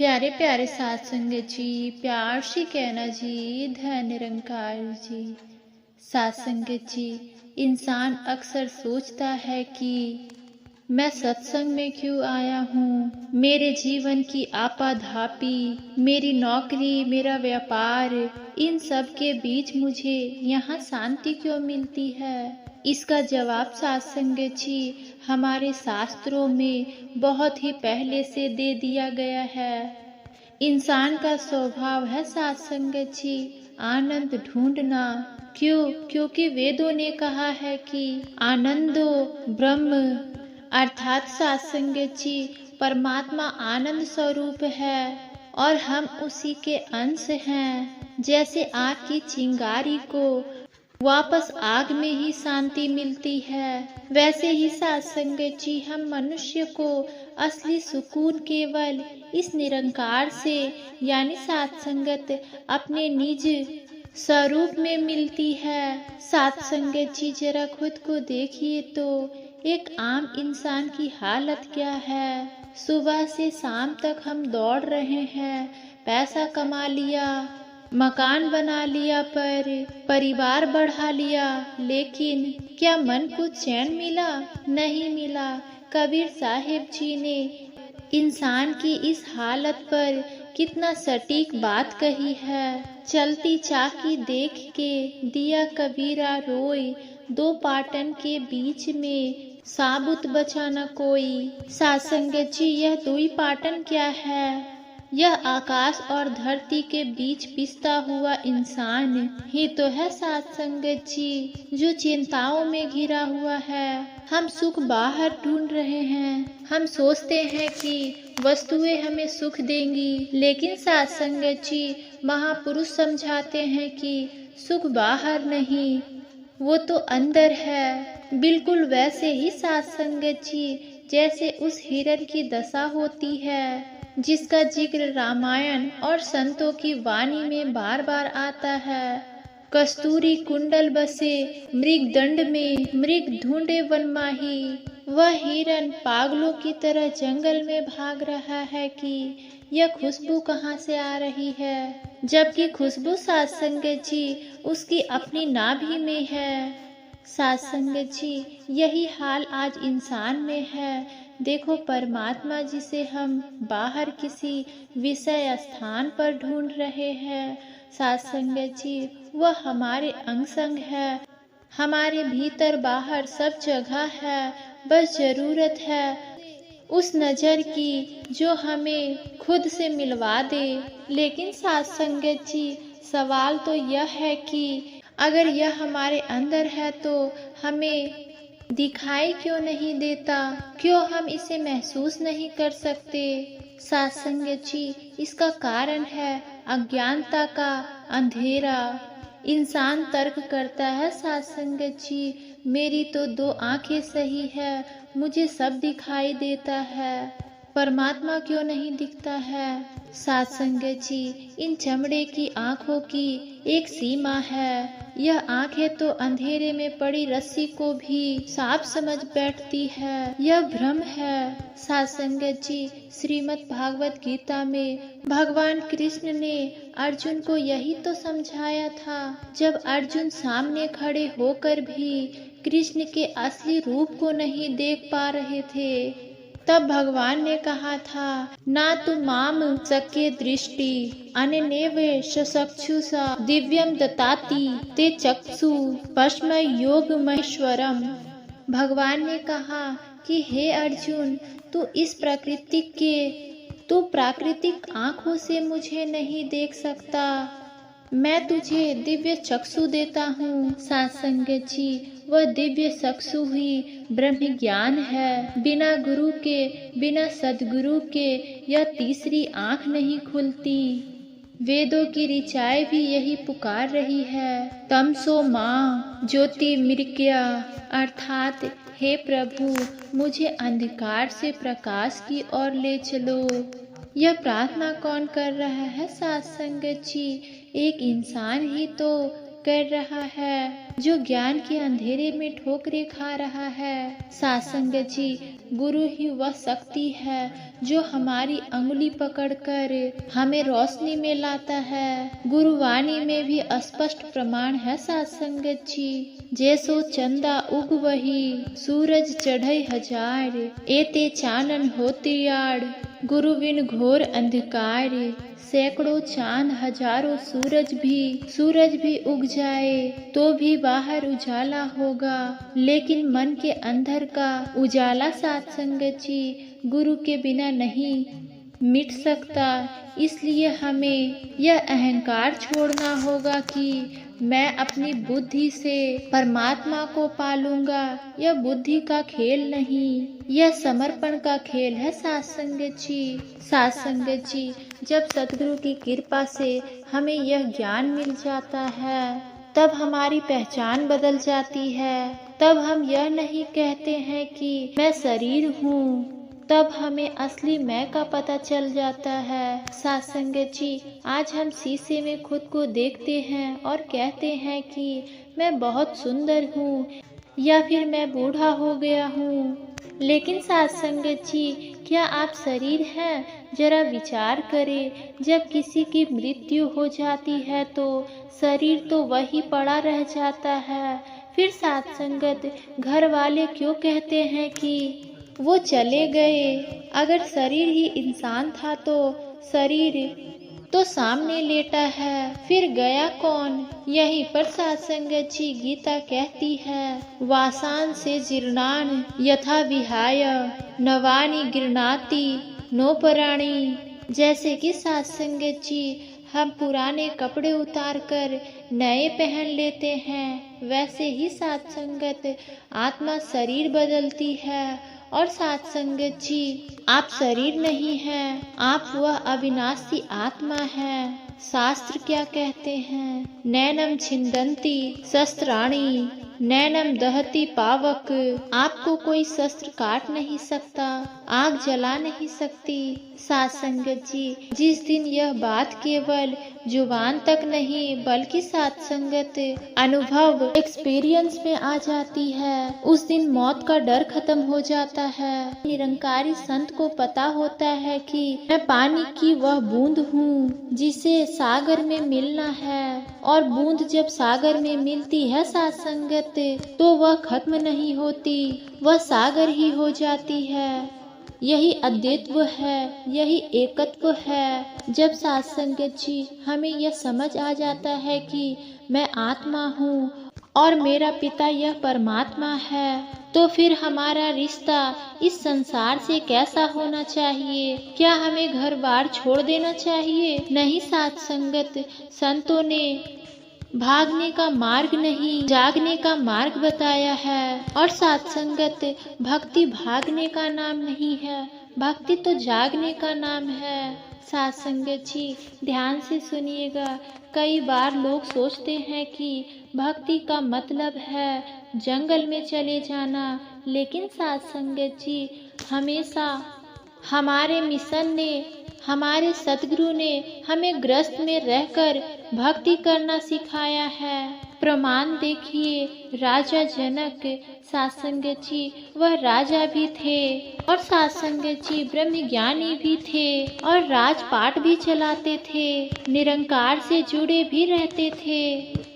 प्यारे प्यारे साथ संगत जी, प्यार से कहना जी, धन निरंकार जी। साथ संगत जी, इंसान अक्सर सोचता है कि मैं सत्संग में क्यों आया हूँ, मेरे जीवन की आपाधापी, मेरी नौकरी, मेरा व्यापार, इन सब के बीच मुझे यहाँ शांति क्यों मिलती है। इसका जवाब साथ संगत जी हमारे शास्त्रों में बहुत ही पहले से दे दिया गया है। इंसान का स्वभाव है साथ संगत जी आनंद ढूंढना। क्यों? क्योंकि वेदों ने कहा है कि आनंदो ब्रह्म, अर्थात साथ संगत जी परमात्मा आनंद स्वरूप है और हम उसी के अंश हैं। जैसे आग की चिंगारी को वापस आग में ही शांति मिलती है, वैसे ही साथ संगत जी हम मनुष्य को असली सुकून केवल इस निरंकार से यानी साथ संगत अपने निज स्वरूप में मिलती है। साथ संगत जी जरा खुद को देखिए तो एक आम इंसान की हालत क्या है। सुबह से शाम तक हम दौड़ रहे हैं, पैसा कमा लिया, मकान बना लिया, पर परिवार बढ़ा लिया, लेकिन क्या मन को चैन मिला? नहीं मिला। कबीर साहिब जी ने इंसान की इस हालत पर कितना सटीक बात कही है। चलती चाकी देख के दिया कबीरा रोई, दो पाटन के बीच में साबुत बचा न कोई। साथ संगत जी यह दुई पाटन क्या है? यह आकाश और धरती के बीच पिसता हुआ इंसान ही तो है साथ संगत जी, जो चिंताओं में घिरा हुआ है। हम सुख बाहर ढूंढ रहे हैं, हम सोचते हैं कि वस्तुएं हमें सुख देंगी, लेकिन साथ संगत जी महापुरुष समझाते हैं कि सुख बाहर नहीं, वो तो अंदर है। बिल्कुल वैसे ही साथ संगत जी जैसे उस हिरण की दशा होती है जिसका जिक्र रामायण और संतों की वाणी में बार बार आता है। कस्तूरी कुंडल बसे मृग दंड में, मृग ढूंढे वनमाही। वह हिरण पागलों की तरह जंगल में भाग रहा है कि यह खुशबू कहाँ से आ रही है, जबकि खुशबू साथ संगत जी उसकी अपनी नाभि में है। साथ संगत जी यही हाल आज इंसान में है। देखो परमात्मा जिसे हम बाहर किसी विषय स्थान पर ढूंढ रहे हैं, साथ संगत जी वह हमारे अंग संग है, हमारे भीतर बाहर सब जगह है। बस जरूरत है उस नजर की जो हमें खुद से मिलवा दे। लेकिन साथ संगत जी सवाल तो यह है कि अगर यह हमारे अंदर है तो हमें दिखाई क्यों नहीं देता? क्यों हम इसे महसूस नहीं कर सकते? साथ संगत जी इसका कारण है अज्ञानता का अंधेरा। इंसान तर्क करता है साथ संगत जी मेरी तो दो आंखें सही है, मुझे सब दिखाई देता है, परमात्मा क्यों नहीं दिखता है? साथ संगत जी इन चमड़े की आंखों की एक सीमा है। यह आंखें तो अंधेरे में पड़ी रस्सी को भी साफ समझ बैठती है, यह भ्रम है। साथ संगत जी श्रीमद् भागवत गीता में भगवान कृष्ण ने अर्जुन को यही तो समझाया था। जब अर्जुन सामने खड़े होकर भी कृष्ण के असली रूप को नहीं देख पा रहे थे, तब भगवान ने कहा था ना तु माम सके दृष्टि अननेव सचक्षुषा दिव्यम दताति ते चक्षु पश्म योग महेश्वरम। भगवान ने कहा कि हे अर्जुन तू प्राकृतिक आँखों से मुझे नहीं देख सकता, मैं तुझे दिव्य चक्षु देता हूँ। साथ संगत जी वह दिव्य चक्षु ही ब्रह्म ज्ञान है। बिना गुरु के, बिना सदगुरु के यह तीसरी आँख नहीं खुलती। वेदों की ऋचाएं भी यही पुकार रही है, तमसो माँ ज्योतिर्मृज्ञा, अर्थात हे प्रभु मुझे अंधकार से प्रकाश की ओर ले चलो। यह प्रार्थना कौन कर रहा है साथ संगत जी? एक इंसान ही तो कर रहा है, जो ज्ञान के अंधेरे में ठोकरें खा रहा है। सासंगत जी, गुरु ही वह शक्ति है जो हमारी अंगुली पकड़कर हमें रोशनी में लाता है। गुरुवाणी में भी स्पष्ट प्रमाण है सासंगत जी। जैसो चंदा उग वही सूरज चढ़ई हजार, एते चानन होती यार, गुरु बिन घोर अंधकार। सैकड़ों चांद हजारों सूरज भी उग जाए तो भी बाहर उजाला होगा, लेकिन मन के अंदर का उजाला सत्संग जी गुरु के बिना नहीं मिट सकता। इसलिए हमें यह अहंकार छोड़ना होगा कि मैं अपनी बुद्धि से परमात्मा को पालूंगा। यह बुद्धि का खेल नहीं, यह समर्पण का खेल है सत्संगत जी। सत्संगत जी, जब सतगुरु की कृपा से हमें यह ज्ञान मिल जाता है तब हमारी पहचान बदल जाती है। तब हम यह नहीं कहते हैं कि मैं शरीर हूँ, तब हमें असली मैं का पता चल जाता है। सत्संगत जी, आज हम शीशे में खुद को देखते हैं और कहते हैं कि मैं बहुत सुंदर हूँ या फिर मैं बूढ़ा हो गया हूँ, लेकिन सत्संगत जी, क्या आप शरीर हैं? जरा विचार करें, जब किसी की मृत्यु हो जाती है तो शरीर तो वही पड़ा रह जाता है। फिर सत्संगत, घर वाले क्यों कहते हैं कि वो चले गए? अगर शरीर ही इंसान था तो शरीर तो सामने लेटा है, फिर गया कौन? यहीं पर सत्संगत जी गीता कहती है, वासान से जीर्णान यथा विहाय नवानि गृह्णाति नोपराणि। जैसे कि सत्संगत जी हम पुराने कपड़े उतार कर नए पहन लेते हैं, वैसे ही सत्संगत आत्मा शरीर बदलती है। और सत्संगत जी, आप शरीर नहीं हैं, आप वह अविनाशी आत्मा है। शास्त्र क्या कहते हैं? नैनम छिन्दन्ति शस्त्राणि नैनम दहति पावक। आपको कोई शस्त्र काट नहीं सकता, आग जला नहीं सकती। सत्संगत जी, जिस दिन यह बात केवल जुबान तक नहीं बल्कि सत्संगत अनुभव एक्सपीरियंस में आ जाती है, उस दिन मौत का डर खत्म हो जाता है। निरंकारी संत को पता होता है कि मैं पानी की वह बूंद हूँ जिसे सागर में मिलना है, और बूंद जब सागर में मिलती है सत्संगत तो वह खत्म नहीं होती, वह सागर ही हो जाती है। यही अद्वैत्व है, यही एकत्व है। जब सत्संगत जी हमें यह समझ आ जाता है कि मैं आत्मा हूँ और मेरा पिता यह परमात्मा है, तो फिर हमारा रिश्ता इस संसार से कैसा होना चाहिए? क्या हमें घर बार छोड़ देना चाहिए? नहीं सत्संगत, संतों ने भागने का मार्ग नहीं जागने का मार्ग बताया है। और सत्संगत, भक्ति भागने का नाम नहीं है, भक्ति तो जागने का नाम है। सत्संगत जी, ध्यान से सुनिएगा। कई बार लोग सोचते हैं कि भक्ति का मतलब है जंगल में चले जाना, लेकिन सत्संगत जी, हमेशा हमारे मिशन ने, हमारे सतगुरु ने हमें ग्रस्त में रहकर भक्ति करना सिखाया है। प्रमाण देखिए, राजा जनक सत्संगत जी वह राजा भी थे और सत्संगत जी ब्रह्म ज्ञानी भी थे और राजपाट भी चलाते थे, निरंकार से जुड़े भी रहते थे।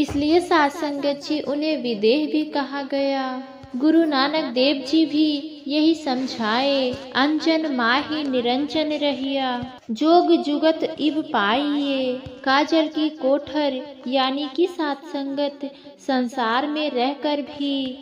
इसलिए सत्संगत जी उन्हें विदेह भी कहा गया। गुरु नानक देव जी भी यही समझाए, अंजन माही निरंजन रहिया, जोग जुगत इब पाइये। काजल की कोठर यानी कि सत्संगत, संसार में रहकर भी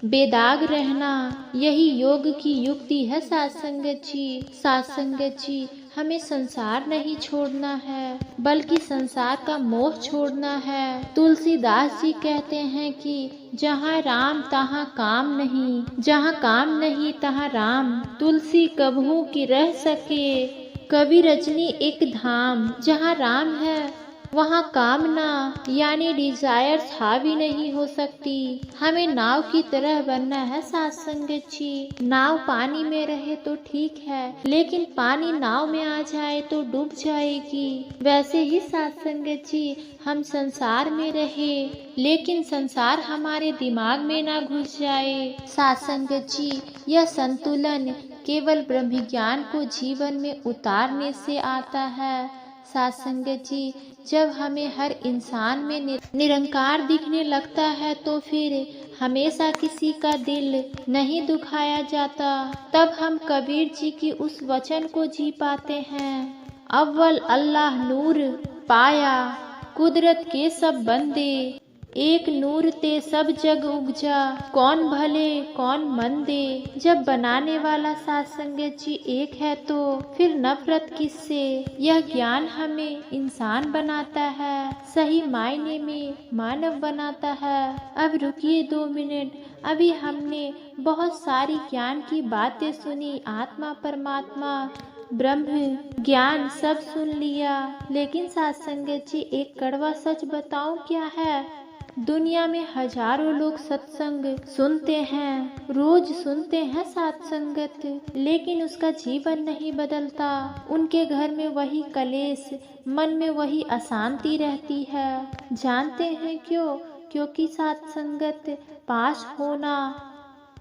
बेदाग रहना, यही योग की युक्ति है सत्संगत जी। सत्संगत जी, हमें संसार नहीं छोड़ना है बल्कि संसार का मोह छोड़ना है। तुलसीदास जी कहते हैं कि जहाँ राम तहाँ काम नहीं, जहाँ काम नहीं तहाँ राम। तुलसी कबहू की रह सके, कवि रजनी एक धाम। जहाँ राम है वहाँ कामना यानी डिजायर्स हावी नहीं हो सकती। हमें नाव की तरह बनना है साथ संगत जी। नाव पानी में रहे तो ठीक है, लेकिन पानी नाव में आ जाए तो डूब जाएगी। वैसे ही साथ संगत जी, हम संसार में रहे लेकिन संसार हमारे दिमाग में ना घुस जाए। साथ संगत जी, यह संतुलन केवल ब्रह्म ज्ञान को जीवन में उतारने से आता है। साथ संगत जी, जब हमें हर इंसान में निरंकार दिखने लगता है तो फिर हमेशा किसी का दिल नहीं दुखाया जाता। तब हम कबीर जी की उस वचन को जी पाते हैं, अव्वल अल्लाह नूर पाया, कुदरत के सब बंदे, एक नूर ते सब जग उपजा, कौन भले कौन मंदे। जब बनाने वाला साथ संगत जी एक है तो फिर नफरत किससे। यह ज्ञान हमें इंसान बनाता है, सही मायने में मानव बनाता है। अब रुकिए 2 मिनट, अभी हमने बहुत सारी ज्ञान की बातें सुनी, आत्मा परमात्मा ब्रह्म ज्ञान सब सुन लिया, लेकिन साथ संगत जी एक कड़वा सच बताऊं क्या है? दुनिया में हजारों लोग सत्संग सुनते हैं, रोज सुनते हैं साथ संगत, लेकिन उसका जीवन नहीं बदलता। उनके घर में वही कलेश, मन में वही अशांति रहती है। जानते हैं क्यों? क्योंकि साथ संगत पास होना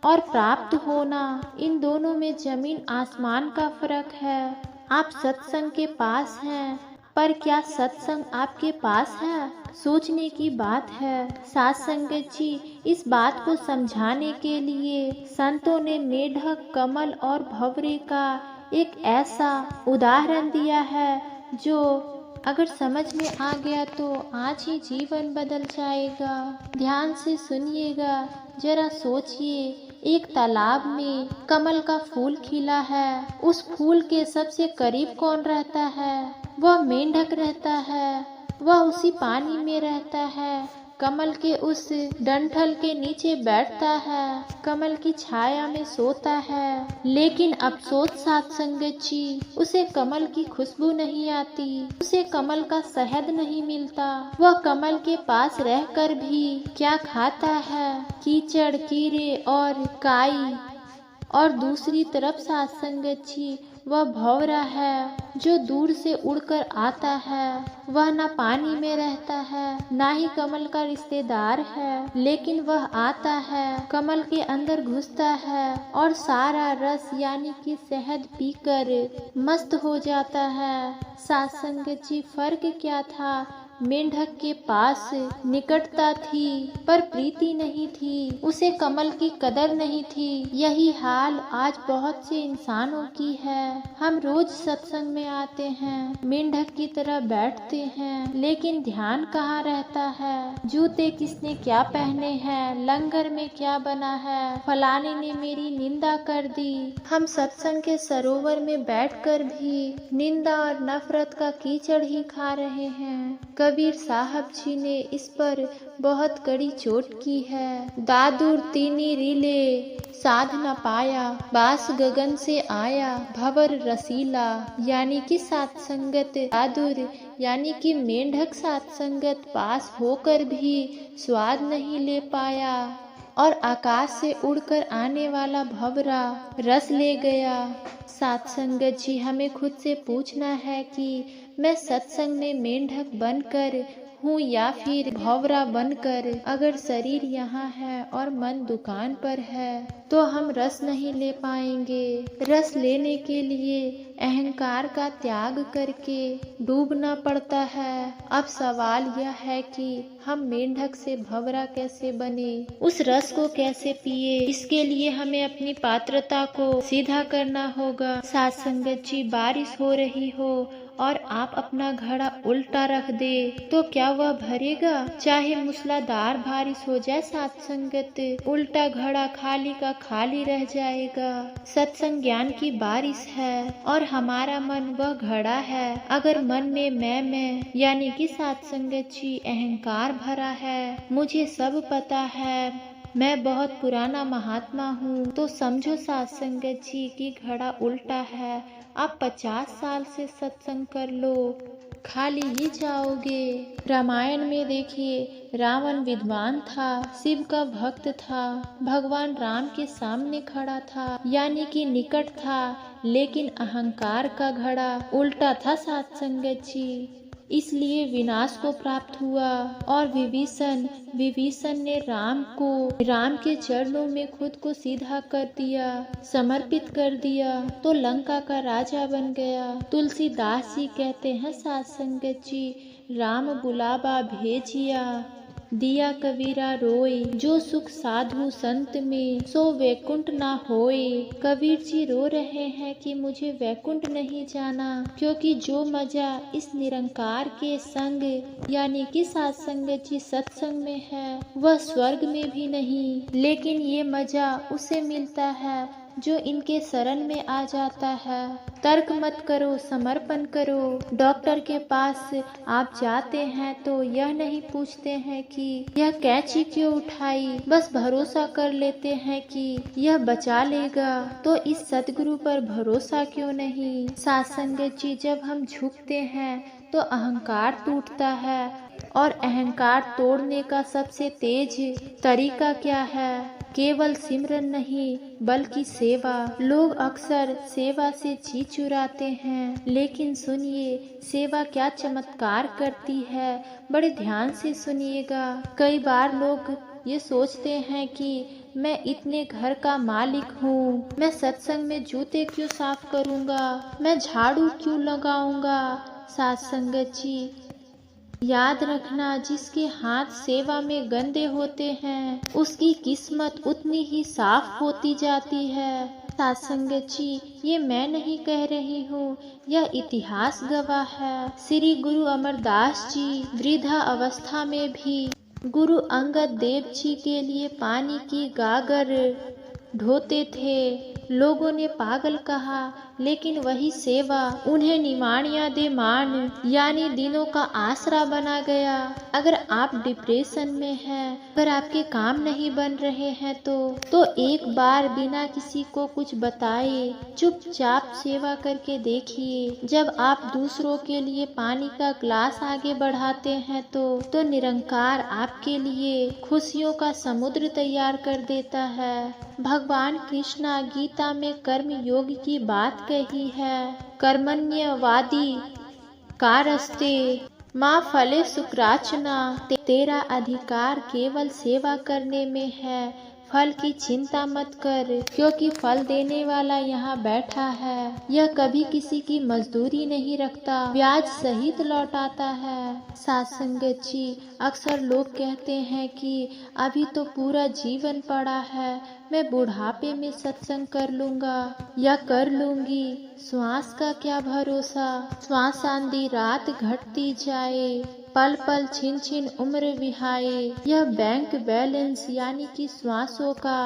और प्राप्त होना, इन दोनों में जमीन आसमान का फर्क है। आप सत्संग के पास हैं, पर क्या सत्संग आपके पास है? सोचने की बात है। साथ संगत जी, इस बात को समझाने के लिए संतों ने मेढक, कमल और भंवरे का एक ऐसा उदाहरण दिया है जो अगर समझ में आ गया तो आज ही जीवन बदल जाएगा। ध्यान से सुनिएगा, जरा सोचिए, एक तालाब में कमल का फूल खिला है। उस फूल के सबसे करीब कौन रहता है? वह मेंढक रहता है। वह उसी पानी में रहता है, कमल के उस डंठल के नीचे बैठता है, कमल की छाया में सोता है। लेकिन अफसोस साथ संगत जी, उसे कमल की खुशबू नहीं आती, उसे कमल का शहद नहीं मिलता। वह कमल के पास रहकर भी क्या खाता है? कीचड़, कीड़े और काई। और दूसरी तरफ साथ संगत जी, वह भंवरा है जो दूर से उड़कर आता है। वह ना पानी में रहता है, ना ही कमल का रिश्तेदार है, लेकिन वह आता है, कमल के अंदर घुसता है और सारा रस यानी कि शहद पीकर मस्त हो जाता है। साथ संगत जी, फर्क क्या था? मेंढक के पास निकटता थी पर प्रीति नहीं थी, उसे कमल की कदर नहीं थी। यही हाल आज बहुत से इंसानों की है। हम रोज सत्संग में आते हैं, मेंढक की तरह बैठते हैं, लेकिन ध्यान कहाँ रहता है? जूते किसने क्या पहने हैं, लंगर में क्या बना है, फलाने ने मेरी निंदा कर दी। हम सत्संग के सरोवर में बैठकर भी निंदा और नफरत का कीचड़ ही खा रहे हैं। कबीर साहब जी ने इस पर बहुत कड़ी चोट की है। दादुर तीनी रीले साध न पाया, बास गगन से आया भंवर रसीला। यानी कि साथ संगत दादुर यानी कि मेंढक साथ संगत पास होकर भी स्वाद नहीं ले पाया, और आकाश से उड़कर आने वाला भंवरा रस ले गया। साथ संगत जी, हमें खुद से पूछना है कि मैं सत्संग में मेंढक बनकर हूँ या फिर भंवरा बनकर। अगर शरीर यहाँ है और मन दुकान पर है तो हम रस नहीं ले पाएंगे। रस लेने के लिए अहंकार का त्याग करके डूबना पड़ता है। अब सवाल यह है कि हम मेंढक से भंवरा कैसे बने, उस रस को कैसे पिए। इसके लिए हमें अपनी पात्रता को सीधा करना होगा। साथ संगत जी, बारिश हो रही हो और आप अपना घड़ा उल्टा रख दे तो क्या वह भरेगा? चाहे मूसलाधार बारिश हो जाए साथ संगत, उल्टा घड़ा खाली का खाली रह जाएगा। सत्संग ज्ञान की बारिश है और हमारा मन वह घड़ा है। अगर मन में मैं यानी कि साथ संगत जी अहंकार भरा है, मुझे सब पता है, मैं बहुत पुराना महात्मा हूँ, तो समझो साथ संगत जी की घड़ा उल्टा है। आप 50 साल से सत्संग कर लो, खाली ही जाओगे। रामायण में देखिए, रावण विद्वान था, शिव का भक्त था, भगवान राम के सामने खड़ा था, यानी कि निकट था, लेकिन अहंकार का घड़ा उल्टा था साथ संगत जी, इसलिए विनाश को प्राप्त हुआ। और विभीषण ने राम के चरणों में खुद को सीधा कर दिया, समर्पित कर दिया, तो लंका का राजा बन गया। तुलसीदास जी कहते हैं साथ संगत जी, राम बुलावा भेजिया, दिया कबीरा रोए, जो सुख साधु संत में, सो वैकुंठ ना होए। कबीर जी रो रहे हैं कि मुझे वैकुंठ नहीं जाना, क्योंकि जो मजा इस निरंकार के संग यानी कि साथ संगत जी सत्संग में है, वह स्वर्ग में भी नहीं। लेकिन ये मजा उसे मिलता है जो इनके शरण में आ जाता है। तर्क मत करो, समर्पण करो। डॉक्टर के पास आप जाते हैं तो यह नहीं पूछते हैं कि यह कैंची क्यों उठाई, बस भरोसा कर लेते हैं कि यह बचा लेगा। तो इस सतगुरु पर भरोसा क्यों नहीं। सत्संगत जी, जब हम झुकते हैं तो अहंकार टूटता है, और अहंकार तोड़ने का सबसे तेज तरीका क्या है? केवल सिमरन नहीं बल्कि सेवा। लोग अक्सर सेवा से जी चुराते हैं, लेकिन सुनिए सेवा क्या चमत्कार करती है, बड़े ध्यान से सुनिएगा। कई बार लोग ये सोचते हैं कि मैं इतने घर का मालिक हूँ, मैं सत्संग में जूते क्यों साफ करूँगा, मैं झाड़ू क्यों लगाऊंगा। सत्संगत जी, याद रखना, जिसके हाथ सेवा में गंदे होते हैं, उसकी किस्मत उतनी ही साफ होती जाती है। सत्संगत जी, ये मैं नहीं कह रही हूँ, यह इतिहास गवाह है। श्री गुरु अमरदास जी वृद्धा अवस्था में भी गुरु अंगद देव जी के लिए पानी की गागर ढोते थे। लोगों ने पागल कहा, लेकिन वही सेवा उन्हें निमाणिया दे मान यानी दिनों का आसरा बना गया। अगर आप डिप्रेशन में हैं, अगर आपके काम नहीं बन रहे हैं तो एक बार बिना किसी को कुछ बताए चुपचाप सेवा करके देखिए। जब आप दूसरों के लिए पानी का ग्लास आगे बढ़ाते हैं तो निरंकार आपके लिए खुशियों का समुद्र तैयार कर देता है। भगवान कृष्णा गीता में कर्म योग की बात कही है, कर्मण्यवादी कारस्ते माँ फले सुक्राचना। तेरा अधिकार केवल सेवा करने में है, फल की चिंता मत कर, क्योंकि फल देने वाला यहाँ बैठा है। यह कभी किसी की मजदूरी नहीं रखता, ब्याज सहित लौटाता है। सत्संगत जी, अक्सर लोग कहते हैं कि अभी तो पूरा जीवन पड़ा है, मैं बुढ़ापे में सत्संग कर लूंगा या कर लूंगी। श्वास का क्या भरोसा, श्वास आंधी रात घटती जाए, पल पल छिन छिन उम्र विहाए। यह बैंक बैलेंस यानी कि श्वासों का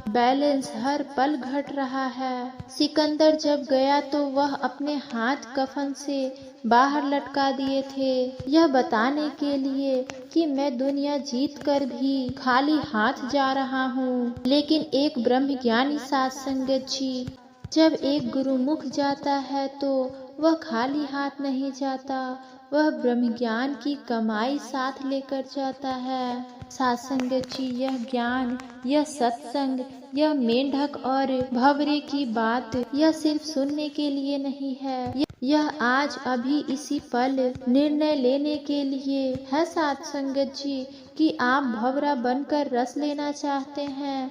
बैलेंस हर पल घट रहा है। सिकंदर जब गया तो वह अपने हाथ कफन से बाहर लटका दिए थे, यह बताने के लिए कि मैं दुनिया जीत कर भी खाली हाथ जा रहा हूँ। लेकिन एक ब्रह्म ज्ञानी सत्संगत जी, जब एक गुरुमुख जाता है तो वह खाली हाथ नहीं जाता, वह ब्रह्म ज्ञान की कमाई साथ लेकर जाता है। सत्संगत जी, यह ज्ञान, यह सत्संग, यह मेंढक और भंवरे की बात, यह सिर्फ सुनने के लिए नहीं है, यह आज अभी इसी पल निर्णय लेने के लिए है। सत्संगत जी, कि आप भंवरा बनकर रस लेना चाहते हैं,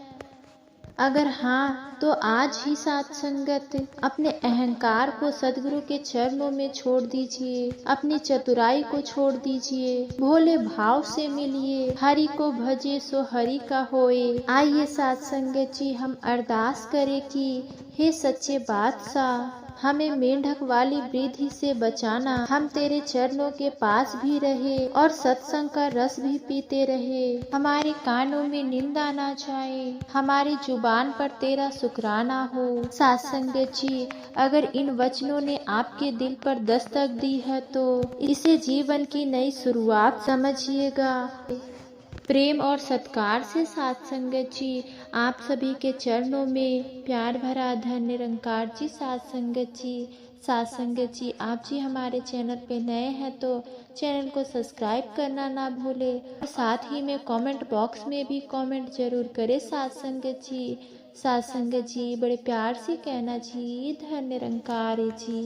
अगर हाँ तो आज ही सत्संगत अपने अहंकार को सदगुरु के चरणों में छोड़ दीजिए, अपनी चतुराई को छोड़ दीजिए, भोले भाव से मिलिए। हरि को भजे सो हरि का होए। आइए सत्संगत जी, हम अरदास करें कि हे सच्चे बादशाह, हमें मेंढक वाली वृद्धि से बचाना, हम तेरे चरणों के पास भी रहे और सत्संग का रस भी पीते रहे। हमारे कानों में निंदा ना जाए, हमारी जुबान पर तेरा शुक्राना हो। सत्संगत जी, अगर इन वचनों ने आपके दिल पर दस्तक दी है तो इसे जीवन की नई शुरुआत समझिएगा। प्रेम और सत्कार से साथ संगत जी आप सभी के चरणों में प्यार भरा धन्य निरंकार जी। साथ संगत जी आप जी हमारे चैनल पे नए हैं तो चैनल को सब्सक्राइब करना ना भूलें और साथ ही में कमेंट बॉक्स में भी कमेंट जरूर करें। साथ संगत जी बड़े प्यार से कहना जी धन्य निरंकार जी।